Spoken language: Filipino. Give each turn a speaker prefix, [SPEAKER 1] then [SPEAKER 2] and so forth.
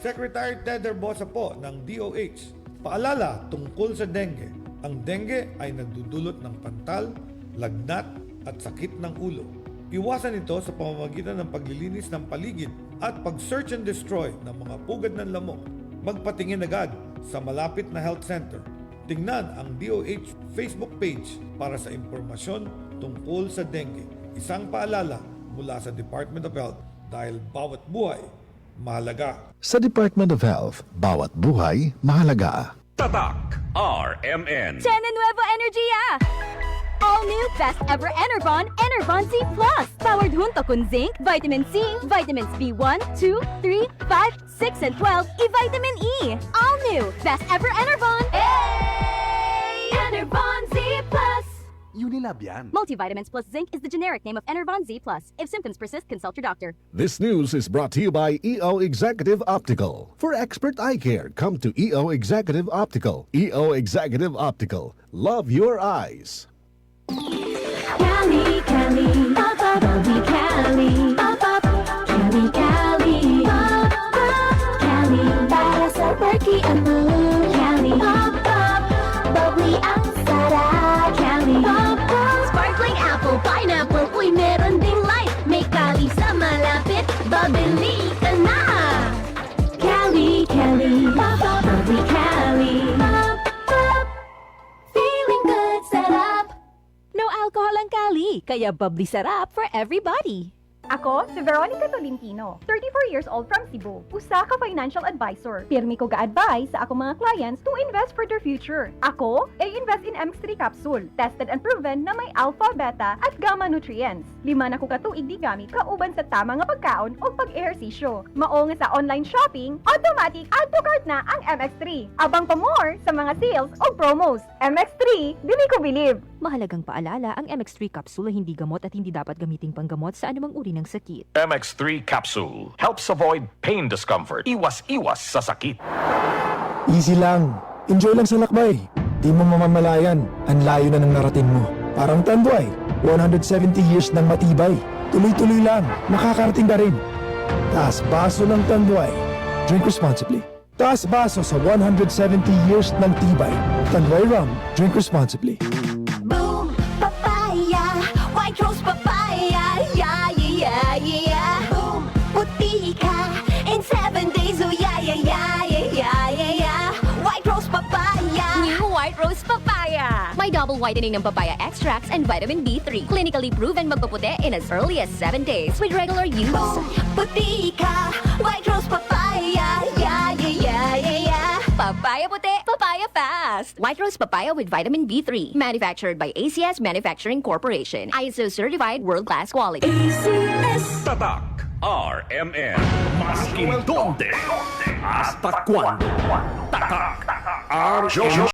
[SPEAKER 1] Secretary Teder Bosa po ng DOH. Paalala tungkol sa dengue. Ang dengue ay nagdudulot ng pantal, lagnat at sakit ng ulo. Iwasan ito sa pamamagitan ng paglilinis ng paligid at pag-search and destroy ng mga pugad ng lamok. Magpatingin agad sa malapit na health center. Tingnan ang DOH Facebook page para sa impormasyon tungkol sa dengue. Isang paalala mula sa Department of Health dahil bawat buhay mahalaga.
[SPEAKER 2] Sa Department of Health, bawat buhay mahalaga.
[SPEAKER 3] Tatak RMN.
[SPEAKER 4] Chene Nuevo Energia! All new best ever Enervon, Enervon Z Plus. Powered junto con zinc, vitamin C, vitamins B1, 2, 3, 5, 6, and 12, e-vitamin E. All new best ever Enervon. Hey! Enervon Z Plus.
[SPEAKER 5] Unilab yan.
[SPEAKER 4] Multivitamins plus zinc is the generic name of Enervon Z Plus. If symptoms persist, consult your doctor.
[SPEAKER 2] This news is brought to you by EO Executive Optical. For expert eye care, come to EO Executive Optical. EO Executive Optical. Love your eyes.
[SPEAKER 6] Cali, Cali, pop up, Bobby Cali, pop up, Cali, Cali, pop up, Cali, para sa perky ang mood, Cali, pop up, bubbly ang sarap, Cali, pop up, sparkling apple, pineapple, uy meron ding light, may Cali sa malapit, babili ka na, Cali, Cali, pop up, Bobby Cali, pop up, feeling good, sarap.
[SPEAKER 4] No alcohol ang Cali, kaya bubbly sarap for everybody.
[SPEAKER 7] Ako, si Veronica Tolentino, 34 years old from Cebu. Usa ka financial advisor. Pirmi ko ga-advise sa akong mga clients to invest for their future. Ako, invest in MX3 capsule. Tested and proven na may alpha, beta, at gamma nutrients. 5 na ko katuig di gamit kauban sa tama nga pagkaon o pag-ehersisyo. Mao nga sa online shopping, automatic add to cart na ang MX3. Abang pa more sa mga sales o promos. MX3, dili ko believe.
[SPEAKER 8] Mahalagang paalala, ang MX3 capsule ay hindi gamot at hindi dapat gamiting panggamot sa anumang uri ng sakit.
[SPEAKER 3] MX3 Capsule helps avoid pain discomfort. Iwas-iwas sa sakit.
[SPEAKER 9] Easy lang. Enjoy lang sa lakbay. Di mo mamamalayan. Ang layo na ng narating mo. Parang Tanduay. 170 years ng matibay. Tuloy-tuloy lang. Makakarating ka rin. Taas baso ng Tanduay. Drink responsibly. Taas baso sa 170 years ng tibay. Tanduay Rum. Drink responsibly.
[SPEAKER 6] Boom, papaya, white rose papaya, yeah, yeah, yeah. Boom, puti ka in 7 days, oh yeah, yeah, yeah, yeah, yeah, yeah. White rose papaya.
[SPEAKER 4] New White Rose Papaya. May double whitening ng papaya extracts and vitamin B3. Clinically proven magpaputi in as early as 7 days with regular use.
[SPEAKER 6] Boom, puti ka, white rose papaya, yeah, yeah, yeah, yeah, yeah.
[SPEAKER 4] Papaya puti, papaya fast. White Rose Papaya with vitamin B3. Manufactured by ACS Manufacturing Corporation. ISO certified world-class quality.
[SPEAKER 3] Tatak RMN. Masking donde hasta cuando. Tatak RMN.